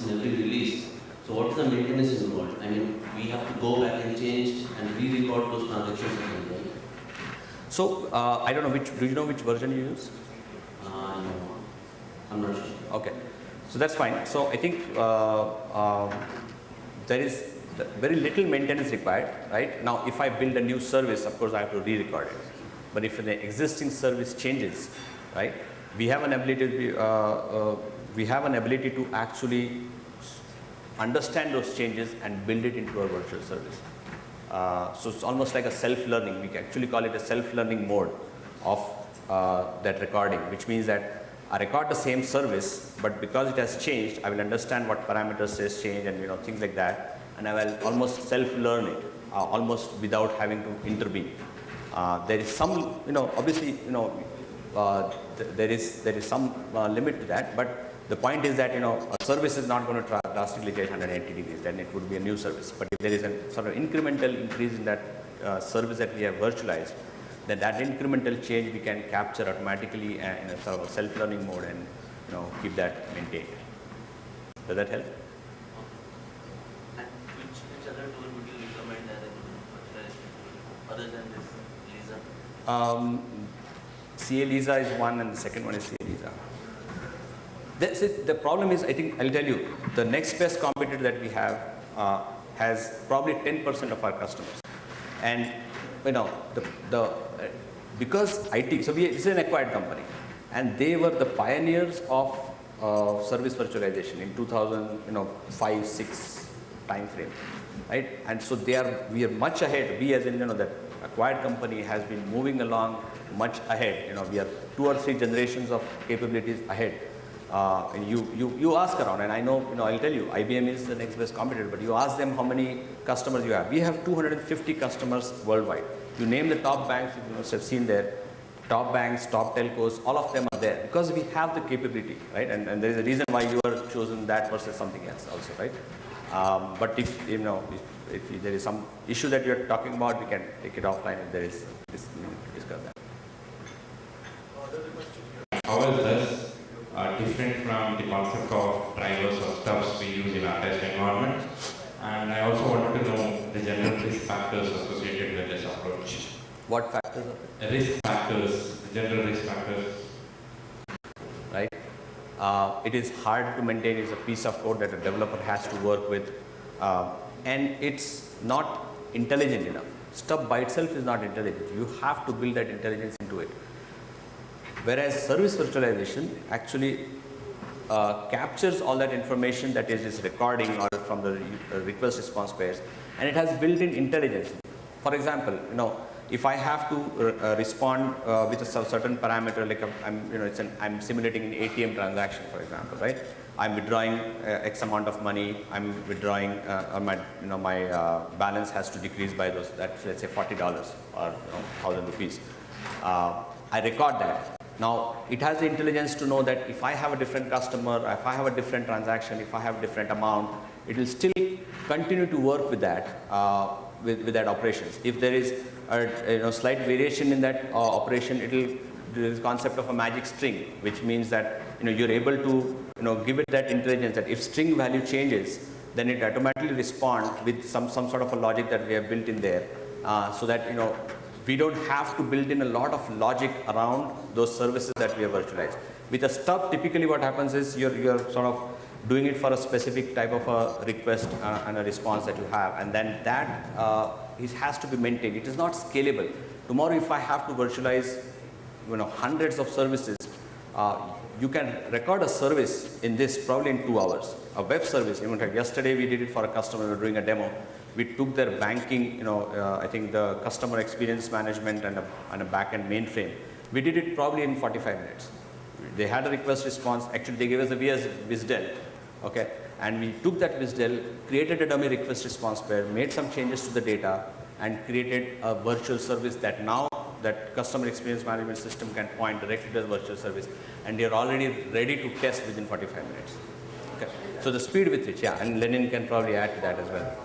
process in every release. So what is the maintenance involved? I mean, we have to go back and change and re-record those transactions again, right? So I don't know do you know which version you use? No, I'm not sure. Okay, so that's fine. So I think there is very little maintenance required, right? Now, if I build a new service, of course, I have to re-record it. But if the existing service changes, right, we have an ability to actually understand those changes and build it into our virtual service. So it's almost like a self-learning. We can actually call it a self-learning mode of that recording, which means that I record the same service, but because it has changed, I will understand what parameters has changed and things like that, and I will almost self-learn it, almost without having to intervene. There is some, obviously, there is some limit to that, but the point is that a service is not going to drastically change 180 degrees. Then it would be a new service. But if there is a sort of incremental increase in that service that we have virtualized, then that incremental change we can capture automatically in a sort of self-learning mode and keep that maintained. Does that help? And which other tool would you recommend as a virtualization other than this Lisa? CA Lisa is one, and the second one is CA Lisa. That's it. The problem is, I think I'll tell you, the next best competitor that we have has probably 10% of our customers, and because IT, so this is an acquired company, and they were the pioneers of service virtualization in 2005-06 time frame, right? And so we are much ahead. We, as in that acquired company, has been moving along much ahead. We are 2 or 3 generations of capabilities ahead. And you ask around, and I know, I'll tell you, IBM is the next best competitor, but you ask them how many customers you have. We have 250 customers worldwide. You name the top banks, you must have seen there, top banks, top telcos, all of them are there because we have the capability, right? And there is a reason why you are chosen that versus something else also, right? But if there is some issue that you are talking about, we can take it offline if there is, discuss that. How is this different from the concept of drivers or stubs we use in our test environment? And I also wanted to know the general risk factors associated with this approach. What factors are there? Risk factors, the general risk factors. Right? It is hard to maintain. It's a piece of code that a developer has to work with. And it's not intelligent enough. Stub by itself is not intelligent. You have to build that intelligence into it. Whereas service virtualization actually captures all that information that is recording or from the request response pairs, and it has built-in intelligence. For example, if I have to respond with a certain parameter, like I'm simulating an ATM transaction, for example, right? I'm withdrawing X amount of money. I'm withdrawing, my balance has to decrease by those. That's, let's say, $40 or 1,000 rupees. I record that. Now, it has the intelligence to know that if I have a different customer, if I have a different transaction, if I have a different amount, it will still continue to work with that, with that operations. If there is a slight variation in that operation, there is concept of a magic string, which means that you're able to give it that intelligence that if string value changes, then it automatically responds with some sort of a logic that we have built in there, so that we don't have to build in a lot of logic around those services that we have virtualized. With a stub, typically what happens is you're sort of doing it for a specific type of a request and a response that you have, and then that it has to be maintained. It is not scalable. Tomorrow, if I have to virtualize hundreds of services, you can record a service in this probably in 2 hours. A web service, yesterday we did it for a customer. We were doing a demo. We took their banking, I think the customer experience management and a back-end mainframe. We did it probably in 45 minutes. They had a request response. Actually, they gave us a WSDL, okay? And we took that WSDL, created a dummy request response pair, made some changes to the data, and created a virtual service that now that customer experience management system can point directly to the virtual service, and they are already ready to test within 45 minutes. Okay. So the speed with which, and Lenin can probably add to that as well.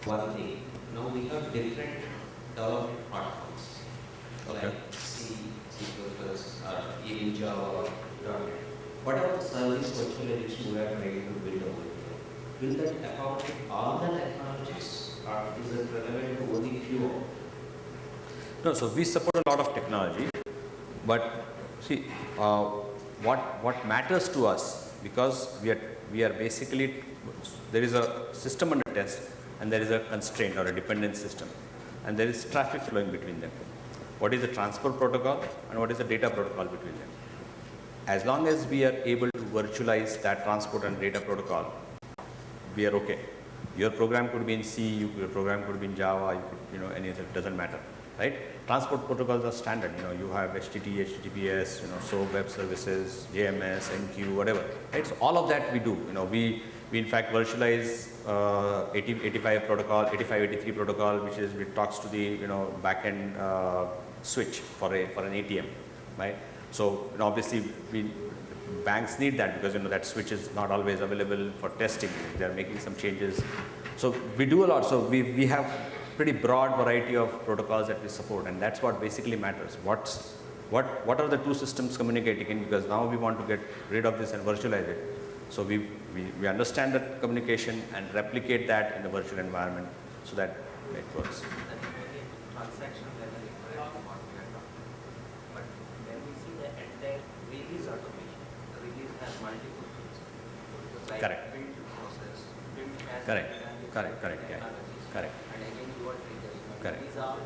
One thing, now we have different development platforms, Okay. like C, C++, or even Java, or .NET. Whatever service virtualization we are trying to build over here, will that accommodate all the technologies, or is it relevant to only few? No, so we support a lot of technology, but see, what matters to us, because we are basically, there is a system under test and there is a constraint or a dependent system, and there is traffic flowing between them. What is the transport protocol and what is the data protocol between them? As long as we are able to virtualize that transport and data protocol, we are okay. Your program could be in C, your program could be in Java, any other, doesn't matter, right? Transport protocols are standard. You have HTTP, HTTPS, SOAP web services, JMS, MQ, whatever, right? So all of that we do. We in fact virtualize 85 protocol, 8583 protocol, which talks to the backend switch for an ATM, right? So obviously banks need that, because that switch is not always available for testing. They are making some changes. So we do a lot. So we have pretty broad variety of protocols that we support, and that's what basically matters. What are the two systems communicating in? Because now we want to get rid of this and virtualize it. So we understand that communication and replicate that in the virtual environment so that it works. Transaction level is what we are talking about. But when we see the entire release automation, the release has multiple things. Like Correct. build process, build has Correct. mechanics, Correct. Yeah. technologies. Correct. And again you are triggering. Correct. These are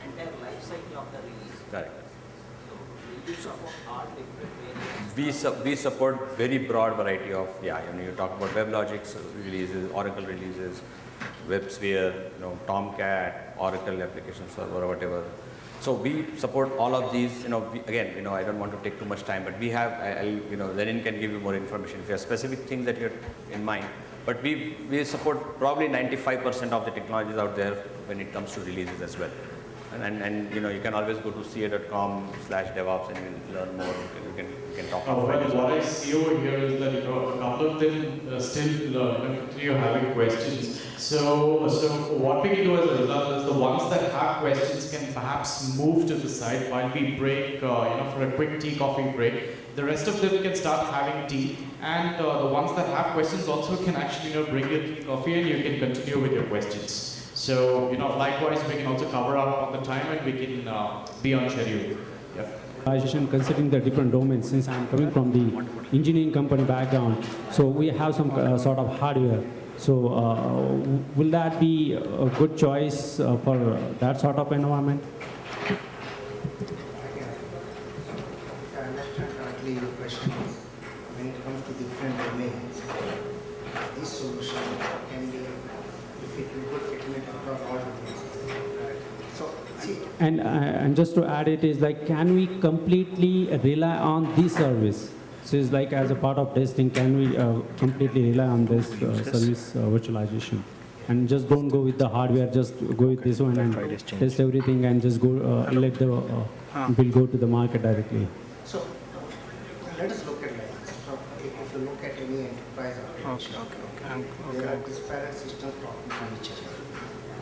entire life cycle of the release. Correct. So will you support all different variants? We support very broad variety of, you talk about WebLogic releases, Oracle releases, WebSphere, Tomcat, Oracle application server, or whatever. So we support all of these. Again, I don't want to take too much time, but we have, Lenin can give you more information if you have specific things that you're in mind. But we support probably 95% of the technologies out there when it comes to releases as well. And you can always go to ca.com/DevOps and you can learn more. You can talk about Well, what I see over here is that a couple of them still continue having questions. So what we can do as a result is the ones that have questions can perhaps move to the side while we break, for a quick tea coffee break. The rest of them can start having tea, and the ones that have questions also can actually bring your tea coffee and you can continue with your questions. So, likewise, we can also cover up on the time and we can be on schedule. Considering the different domains, since I'm coming from the engineering company background, so we have some sort of hardware. So, will that be a good choice for that sort of environment? If I understand correctly, your question is, when it comes to different domains, this solution can be, if it will fit across all domains. So, see. And just to add it is like, can we completely rely on this service? So it's like as a part of testing, can we completely rely on this service virtualization? And just don't go with the hardware, just go with this one and test everything and just go let the bill go to the market directly. So, let us look at like this. So, if you look at any enterprise application, there are disparate systems talking to each other.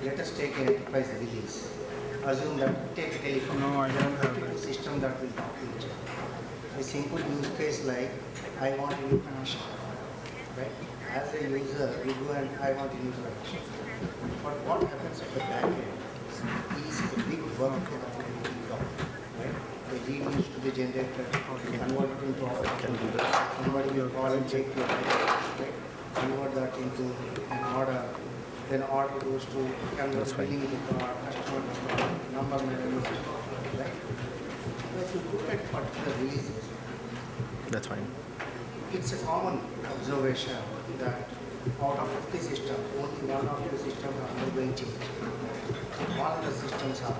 Let us take an enterprise release. Assume that, take telephone. No, I don't have a system that will talk to each other. A simple use case like, I want a new connection, right? As a user, you go and I want a new connection. But what happens at the back end is a big work that will be done, right? The lead needs to be generated, convert it into order, somebody will call and check your right? Convert that into an order, then order goes to convert billing record, customer number, menu, right? If you look at particular releases, that's fine. It's a common observation that out of 50 systems, only one of the systems are undergoing change. One of the systems are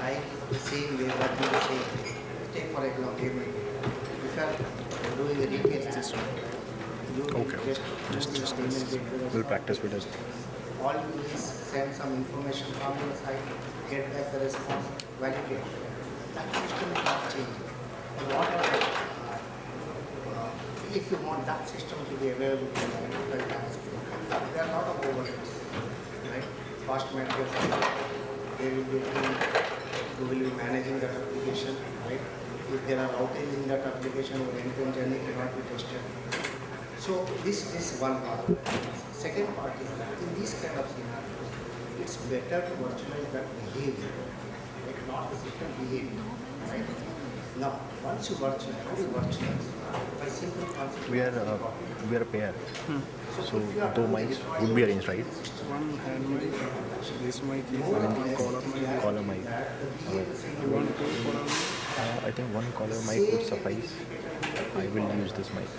like the same way, working the same way. Take for example, payment. If you are doing a retail system, you just we'll practice with us. all you do is send some information from your side, get back the response, validate. That system is not changing. And what are if you want that system to be available to the enterprise landscape, vast material system. They will be who will be managing that application, right? If there are outages in that application, or end-to-end journey cannot be tested. So this is one part. Second part is that in these kind of scenarios, it's better to virtualize that behavior, like not the system behavior, right? Now, once you virtualize, how do you virtualize? By simple concept. We are a pair. So two mics would be arranged, right? One hand mic, this mic is one collar mic. Caller mic. You want two collar mic? I think one caller mic would suffice. I will use this mic.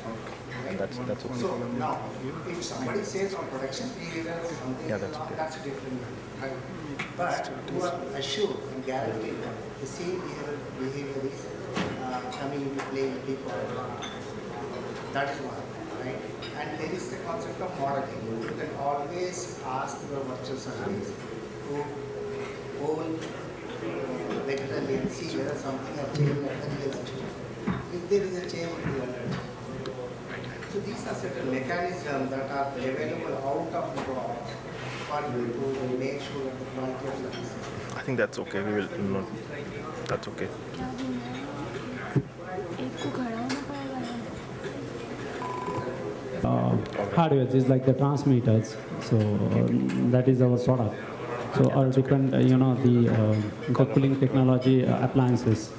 And that's okay. So now, if somebody says on production behavior or something, Yeah, that's okay. that's a different matter. Right? But you are assured and guaranteed that the same behavior is coming into play in deep order. That is one, right? And there is the concept of modeling. You can always ask your virtual service to hold regularly and see whether something has changed at the real system. If there is a change, you will alert. So these are certain mechanisms that are available out of the box for you to make sure that the quality of service. I think that's okay. We will not. That's okay. Hardware is like the transmitters, so that is our product. So our different, the cooling technology appliances.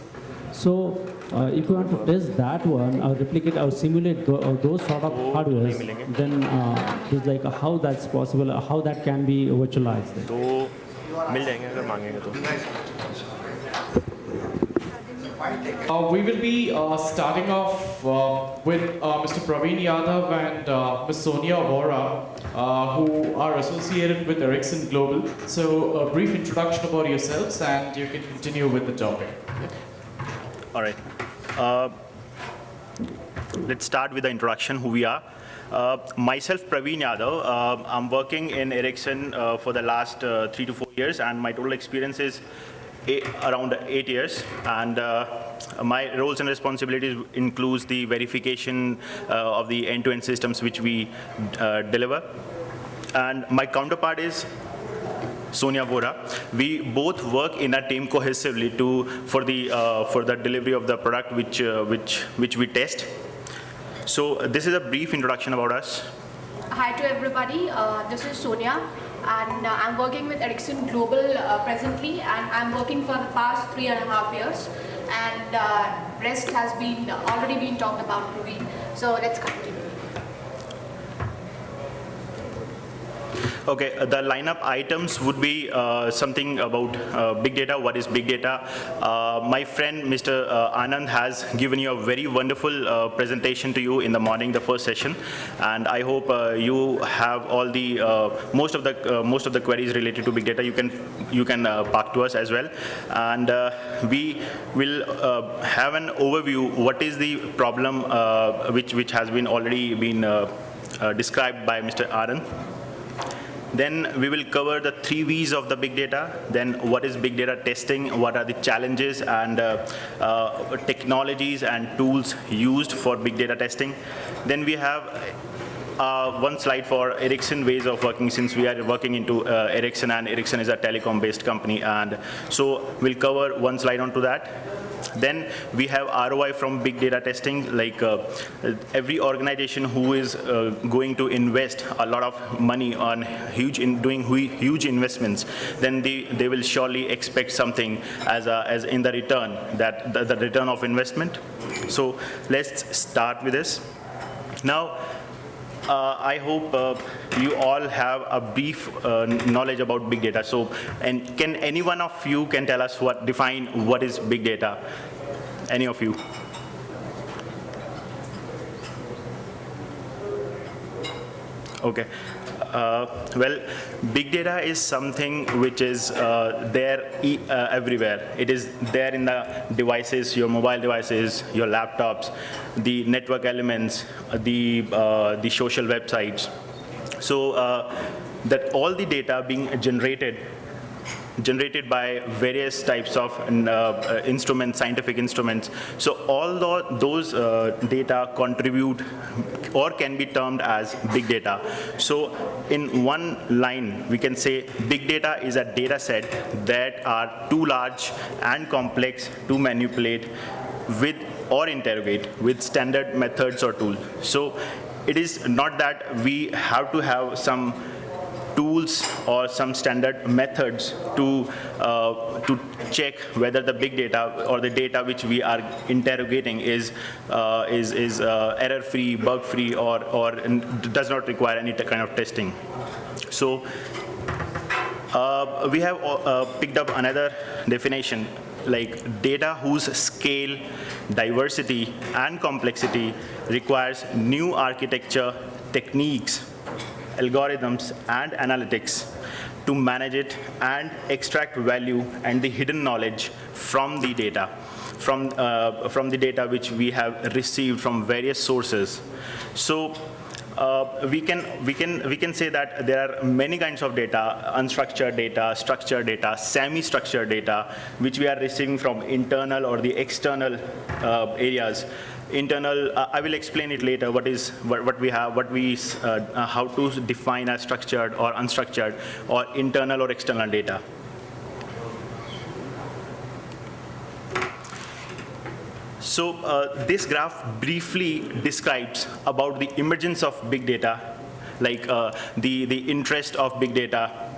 So if you want to test that one or replicate or simulate those sort of hardware, then it's like how that's possible, how that can be virtualized. तो मिल जाएंगे अगर मांगेंगे तो. We will be starting off with Mr. Praveen Yadav and Ms. Sonia Vora, who are associated with Ericsson Global. So a brief introduction about yourselves and you can continue with the topic. All right. Let's start with the introduction, who we are. Myself, Praveen Yadav. I'm working in Ericsson for the last 3 to 4 years, and my total experience is around 8 years. And my roles and responsibilities includes the verification of the end-to-end systems which we deliver. And my counterpart is Sonia Vora. We both work in a team cohesively for the delivery of the product which we test. So this is a brief introduction about us. Hi to everybody. This is Sonia, and I'm working with Ericsson Global presently, and I'm working for the past 3.5 years. And rest has already been talked about today. So let's continue. Okay, the lineup items would be something about big data. What is big data? My friend Mr. Anand has given you a very wonderful presentation to you in the morning, the first session, and I hope you have all the most of the queries related to big data. You can park to us as well, and we will have an overview. What is the problem which has been already been described by Mr. Anand. Then we will cover the 3 V's of the big data. Then what is big data testing? What are the challenges and technologies and tools used for big data testing? Then we have one slide for Ericsson ways of working, since we are working into Ericsson, and Ericsson is a telecom-based company, and so we'll cover one slide onto that. Then we have ROI from big data testing, like every organization who is going to invest a lot of money on doing huge investments, then they will surely expect something as in the return, that the return of investment. So let's start with this. Now, I hope you all have a brief knowledge about big data. So, and can any one of you can tell us define what is big data? Any of you? Okay. Well, big data is something which is there everywhere. It is there in the devices, your mobile devices, your laptops, the network elements, the social websites. So that all the data being generated generated by various types of instruments, scientific instruments. So all those data contribute or can be termed as big data. So in one line, we can say big data is a data set that are too large and complex to manipulate with or interrogate with standard methods or tools. So it is not that we have to have some tools or some standard methods to check whether the big data or the data which we are interrogating is error-free, bug-free, or does not require any kind of testing. So we have picked up another definition, like data whose scale, diversity, and complexity requires new architecture, techniques, algorithms, and analytics to manage it and extract value and the hidden knowledge from the data, from the data which we have received from various sources. So we can say that there are many kinds of data: unstructured data, structured data, semi-structured data, which we are receiving from internal or the external areas. Internal, I will explain it later. What we have, how to define as structured or unstructured, or internal or external data. So this graph briefly describes about the emergence of big data, like the interest of big data